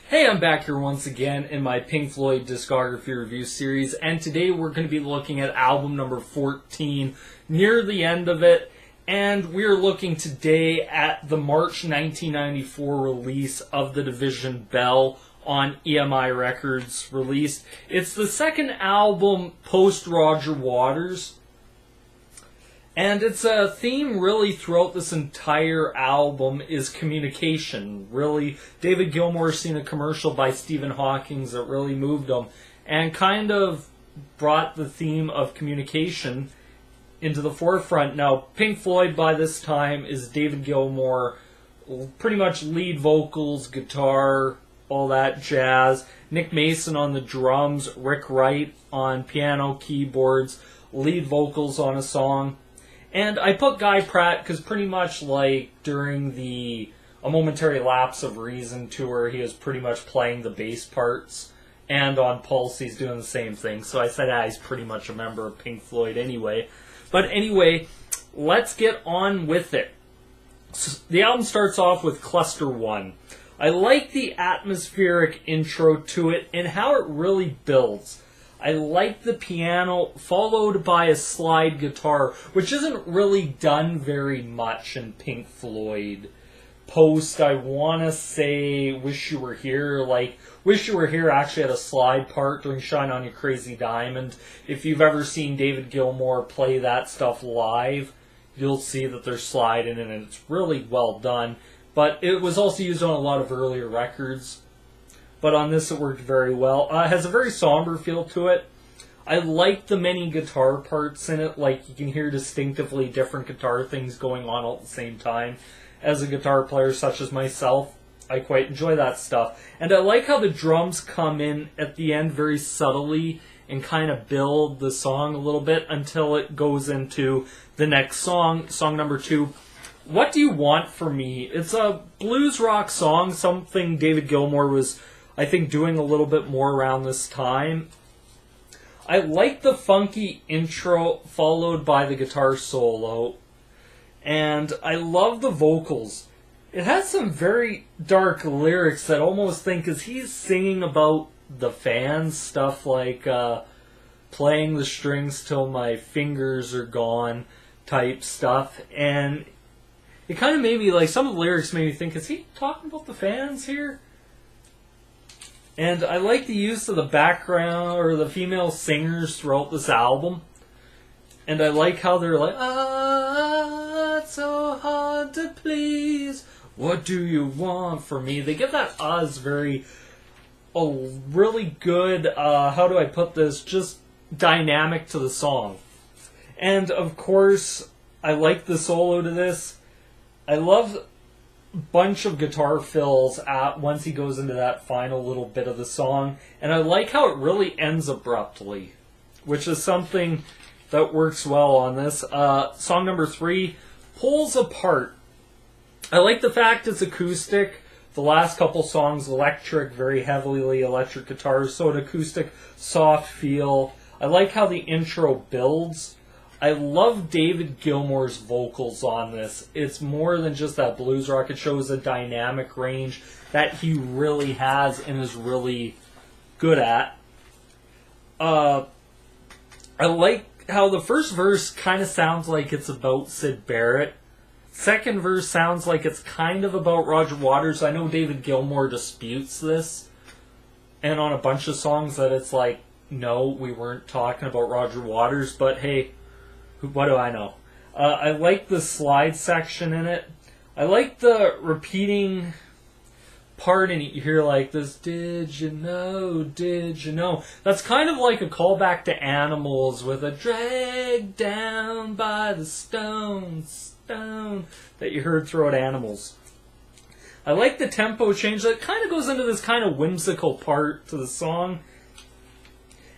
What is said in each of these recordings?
Hey, I'm back here once again in my Pink Floyd Discography review series, and today we're going to be looking at album number 14, near the end of it, and we're looking today at the March 1994 release of The Division Bell on EMI Records released. It's the second album post Roger Waters, and it's a theme really throughout this entire album is communication. Really, David Gilmour seen a commercial by Stephen Hawking that really moved him and kind of brought the theme of communication into the forefront. Now, Pink Floyd by this time is David Gilmour, pretty much lead vocals, guitar, all that jazz. Nick Mason on the drums, Rick Wright on piano, keyboards, lead vocals on a song. And I put Guy Pratt because pretty much like during the A Momentary Lapse of Reason tour, he was pretty much playing the bass parts. And on Pulse, he's doing the same thing. So I said, he's pretty much a member of Pink Floyd anyway. But anyway, let's get on with it. So the album starts off with Cluster 1. I like the atmospheric intro to it and how it really builds. I like the piano, followed by a slide guitar, which isn't really done very much in Pink Floyd. Post, I want to say Wish You Were Here. Like, Wish You Were Here actually had a slide part during Shine On You Crazy Diamond. If you've ever seen David Gilmour play that stuff live, you'll see that there's slide in it, and it's really well done. But it was also used on a lot of earlier records. But on this it worked very well. It has a very somber feel to it. I like the many guitar parts in it. Like, you can hear distinctively different guitar things going on all at the same time. As a guitar player such as myself, I quite enjoy that stuff. And I like how the drums come in at the end very subtly and kind of build the song a little bit until it goes into the next song, song number 2. What Do You Want From Me? It's a blues rock song, something David Gilmour was, I think, doing a little bit more around this time. I like the funky intro followed by the guitar solo. And I love the vocals. It has some very dark lyrics that almost think, is he singing about the fans? Stuff like playing the strings till my fingers are gone type stuff. And it kind of made me, like, some of the lyrics made me think, is he talking about the fans here? And I like the use of the background, or the female singers throughout this album. And I like how they're like, it's so hard to please. What do you want from me? They give that really good, how do I put this, just dynamic to the song. And of course, I like the solo to this. I love a bunch of guitar fills once he goes into that final little bit of the song. And I like how it really ends abruptly, which is something that works well on this. Song number 3, Pulls Apart. I like the fact it's acoustic. The last couple songs, electric, very heavily electric guitars, so an acoustic, soft feel. I like how the intro builds. I love David Gilmour's vocals on this. It's more than just that blues rock. It shows a dynamic range that he really has and is really good at. I like how the first verse kind of sounds like it's about Syd Barrett. Second verse sounds like it's kind of about Roger Waters. I know David Gilmour disputes this, and on a bunch of songs that it's like, no, we weren't talking about Roger Waters, but hey, what do I know? I like the slide section in it. I like the repeating part in it. You hear like this, did you know, did you know? That's kind of like a callback to Animals with a drag down by the stone that you heard throughout Animals. I like the tempo change. That kind of goes into this kind of whimsical part to the song.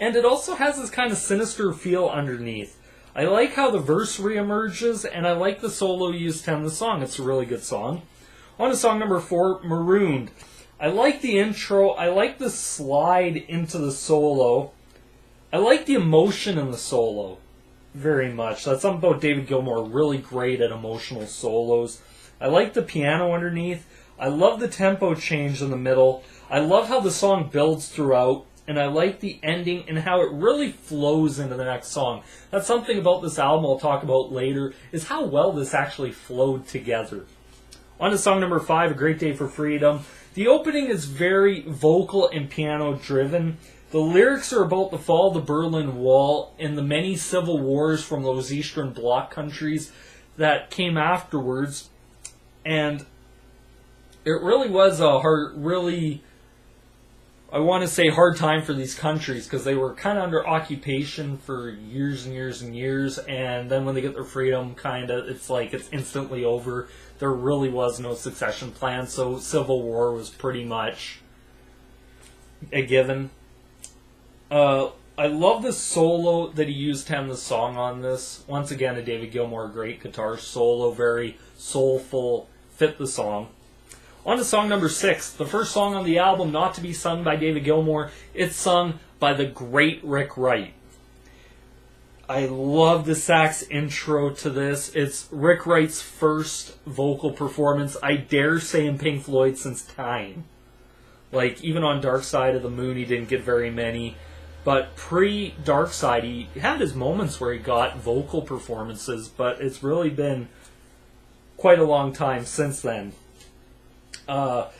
And it also has this kind of sinister feel underneath. I like how the verse reemerges, and I like the solo used to end the song. It's a really good song. On to song number 4, Marooned. I like the intro. I like the slide into the solo. I like the emotion in the solo very much. That's something about David Gilmour, really great at emotional solos. I like the piano underneath. I love the tempo change in the middle. I love how the song builds throughout, and I like the ending and how it really flows into the next song. That's something about this album I'll talk about later, is how well this actually flowed together. On to song number 5, A Great Day for Freedom. The opening is very vocal and piano driven. The lyrics are about the fall of the Berlin Wall and the many civil wars from those Eastern Bloc countries that came afterwards. And it really was a hard time for these countries, because they were kind of under occupation for years and years and years, and then when they get their freedom, it's like it's instantly over. There really was no succession plan, so civil war was pretty much a given. I love the solo that he used to end the song on this. Once again, a David Gilmour great guitar solo, very soulful, fit the song. On to song number 6, the first song on the album not to be sung by David Gilmour. It's sung by the great Wright. I love the sax intro to this. It's Rick Wright's first vocal performance, I dare say, in Pink Floyd since Time. Like, even on Dark Side of the Moon, he didn't get very many. But pre-Dark Side, he had his moments where he got vocal performances, but it's really been quite a long time since then. I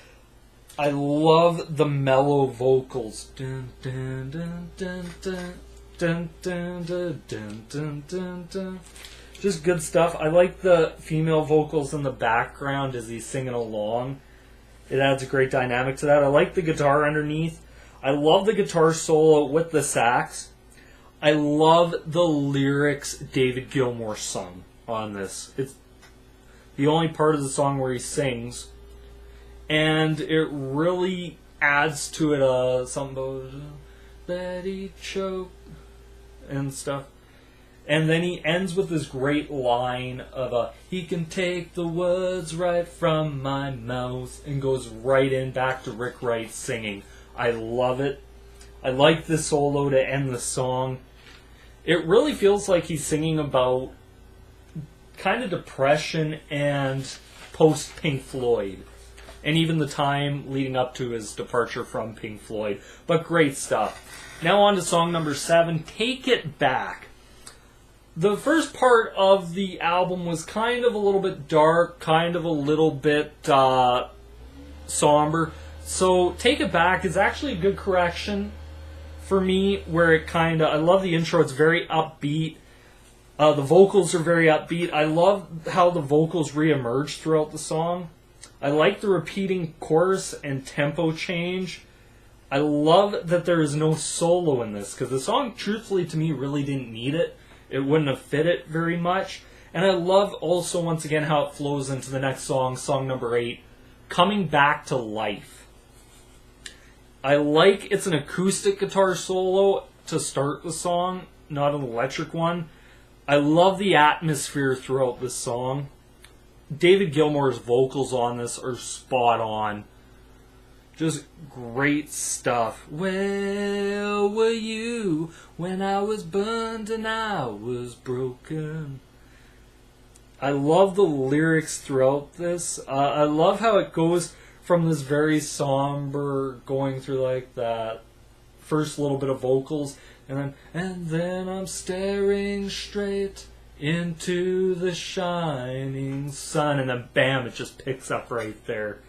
love the mellow vocals. Dun, dun, dun, dun, dun, dun, dun, dun, dun, dun, dun, dun. Just good stuff. I like the female vocals in the background as he's singing along. It adds a great dynamic to that. I like the guitar underneath. I love the guitar solo with the sax. I love the lyrics David Gilmour sung on this. It's the only part of the song where he sings. And it really adds to it something about that he choked and stuff. And then he ends with this great line of he can take the words right from my mouth, and goes right in back to Rick Wright singing. I love it. I like the solo to end the song. It really feels like he's singing about kind of depression and post Pink Floyd, and even the time leading up to his departure from Pink Floyd. But great stuff. Now on to song number 7, Take It Back. The first part of the album was kind of a little bit dark, kind of a little bit somber. So Take It Back is actually a good correction for me, where it I love the intro, it's very upbeat. The vocals are very upbeat. I love how the vocals re-emerge throughout the song. I like the repeating chorus and tempo change. I love that there is no solo in this, because the song, truthfully, to me, really didn't need it. It wouldn't have fit it very much. And I love also, once again, how it flows into the next song, song number 8, Coming Back to Life. I like it's an acoustic guitar solo to start the song, not an electric one. I love the atmosphere throughout this song. David Gilmour's vocals on this are spot on. Just great stuff. Where were you when I was burned and I was broken? I love the lyrics throughout this. I love how it goes from this very somber, going through like that first little bit of vocals, and then I'm staring straight into the shining sun, and then bam, it just picks up right there.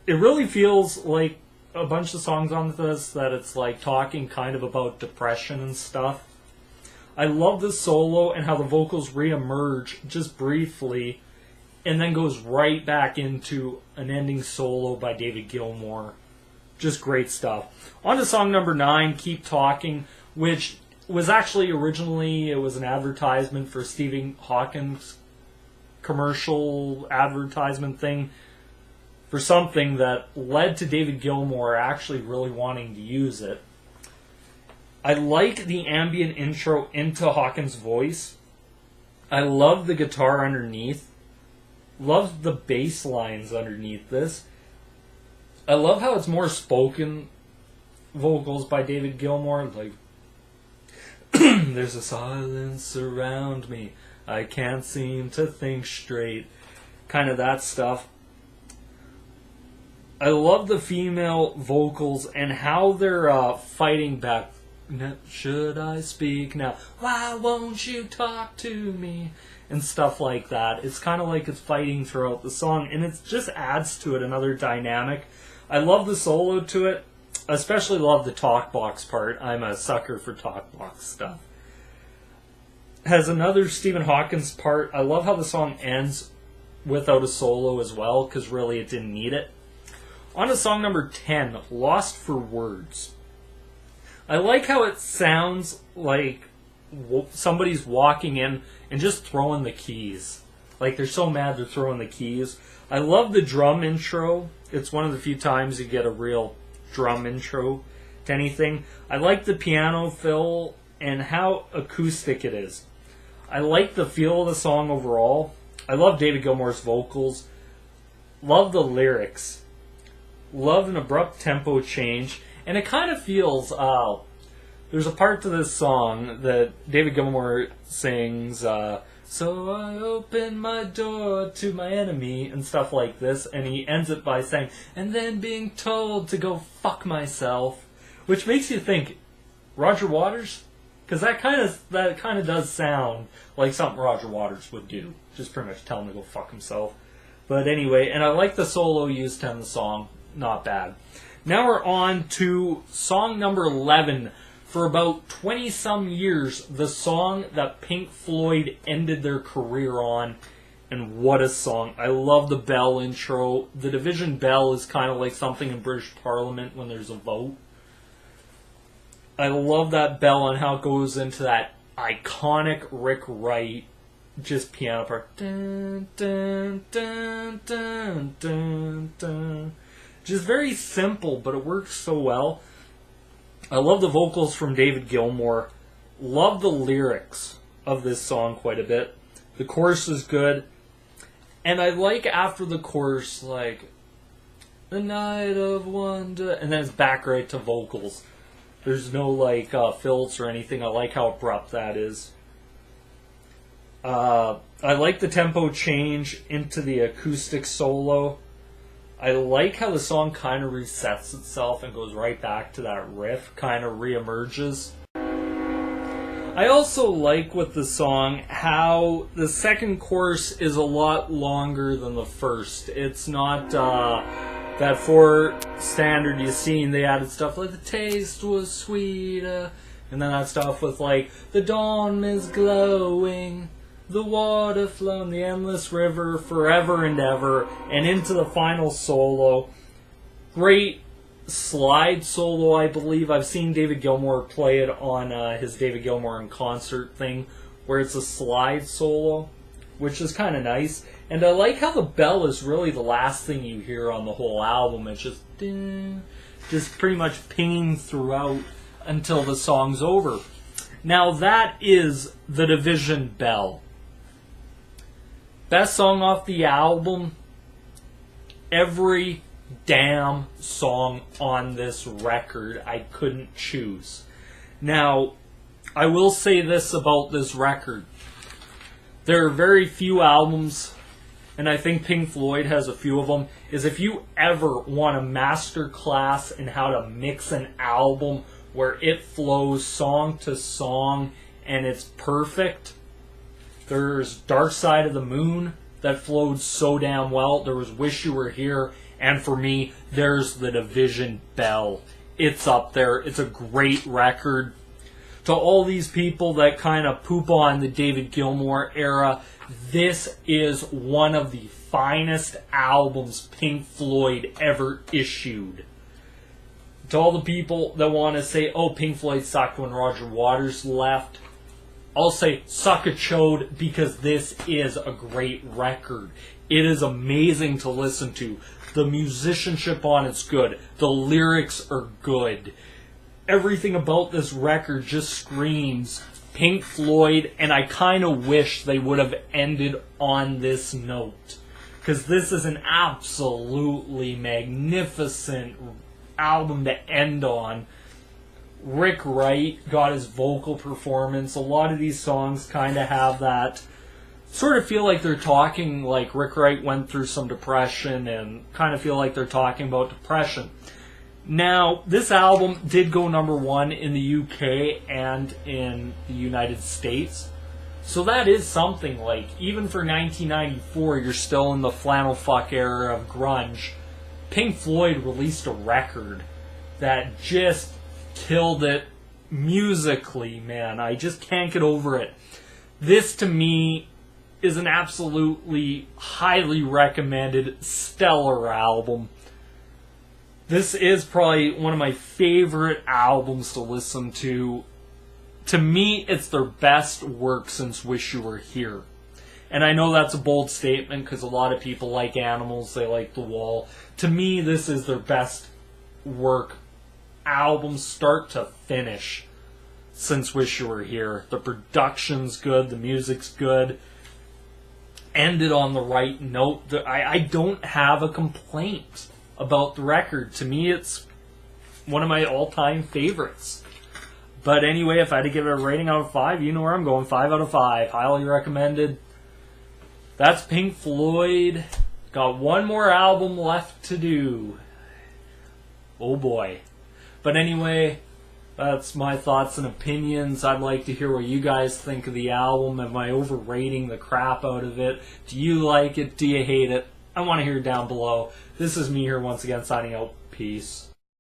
It really feels like a bunch of songs on this that it's like talking kind of about depression and stuff. I love the solo and how the vocals re-emerge just briefly and then goes right back into an ending solo by David Gilmour. Just great stuff. On to song number 9, Keep Talking, which was actually originally, it was an advertisement for Stephen Hawkins commercial advertisement thing for something that led to David Gilmour actually really wanting to use it. I like the ambient intro into Hawkins' voice. I love the guitar underneath. Love the bass lines underneath this. I love how it's more spoken vocals by David Gilmour. Like, there's a silence around me. I can't seem to think straight. Kind of that stuff. I love the female vocals and how they're fighting back. Should I speak now? Why won't you talk to me? And stuff like that. It's kind of like it's fighting throughout the song, and it just adds to it another dynamic. I love the solo to it. I especially love the talk box part. I'm a sucker for talk box stuff. Has another Stephen Hawkins part. I love how the song ends without a solo as well, because really it didn't need it. On to song number 10, Lost for Words. I like how it sounds like somebody's walking in and just throwing the keys. Like they're so mad they're throwing the keys. I love the drum intro. It's one of the few times you get a real drum intro to anything. I like the piano fill and how acoustic it is. I like the feel of the song overall. I love David Gilmour's vocals. Love the lyrics. Love an abrupt tempo change. And it kind of feels, there's a part to this song that David Gilmour sings, so I open my door to my enemy, and stuff like this, and he ends it by saying, and then being told to go fuck myself, which makes you think, Roger Waters? Because that kind of does sound like something Roger Waters would do. Just pretty much tell him to go fuck himself. But anyway, and I like the solo used to end the song. Not bad. Now we're on to song number 11. For about 20-some years, the song that Pink Floyd ended their career on. And what a song. I love the bell intro. The division bell is kind of like something in British Parliament when there's a vote. I love that bell and how it goes into that iconic Rick Wright just piano part. Dun, dun, dun, dun, dun, dun. Just very simple, but it works so well. I love the vocals from David Gilmour. Love the lyrics of this song quite a bit. The chorus is good. And I like after the chorus, like, the night of wonder, and then it's back right to vocals. There's no, like, fills or anything. I like how abrupt that is. I like the tempo change into the acoustic solo. I like how the song kind of resets itself and goes right back to that riff, kind of reemerges. I also like with the song how the second chorus is a lot longer than the first. It's not that 4 standard you've seen. They added stuff like the taste was sweeter, and then that stuff with like the dawn is glowing, the water flowing, the endless river, forever and ever, and into the final solo. Great slide solo, I believe. I've seen David Gilmour play it on his David Gilmour in concert thing, where it's a slide solo, which is kind of nice. And I like how the bell is really the last thing you hear on the whole album. It's just ding, just pretty much pinging throughout until the song's over. Now that is the Division Bell. Best song off the album. Every damn song on this record I couldn't choose. Now, I will say this about this record. There are very few albums, and I think Pink Floyd has a few of them, is if you ever want a master class in how to mix an album where it flows song to song and it's perfect, there's Dark Side of the Moon that flowed so damn well. There was Wish You Were Here. And for me, there's the Division Bell. It's up there. It's a great record. To all these people that kind of poop on the David Gilmour era, this is one of the finest albums Pink Floyd ever issued. To all the people that want to say, oh, Pink Floyd sucked when Roger Waters left, I'll say, suck a chode, because this is a great record. It is amazing to listen to. The musicianship on it's good. The lyrics are good. Everything about this record just screams Pink Floyd, and I kind of wish they would have ended on this note. Because this is an absolutely magnificent album to end on. Rick Wright got his vocal performance. A lot of these songs kind of have that sort of feel like they're talking like Rick Wright went through some depression, and kind of feel like they're talking about depression. Now, this album did go #1 in the UK and in the United States. So that is something. Like, even for 1994, you're still in the flannel fuck era of grunge. Pink Floyd released a record that just killed it musically, man. I just can't get over it. This, to me, is an absolutely highly recommended, stellar album. This is probably one of my favorite albums to listen to. To me, it's their best work since Wish You Were Here. And I know that's a bold statement because a lot of people like Animals, they like The Wall. To me, this is their best work, album start to finish, since Wish You Were Here. The production's good, the music's good. Ended on the right note. I don't have a complaint about the record. To me, it's one of my all-time favorites. But anyway, if I had to give it a rating out of 5, you know where I'm going. 5 out of 5. Highly recommended. That's Pink Floyd. Got one more album left to do. Oh boy. But anyway, that's my thoughts and opinions. I'd like to hear what you guys think of the album. Am I overrating the crap out of it? Do you like it? Do you hate it? I want to hear it down below. This is me here once again signing out. Peace.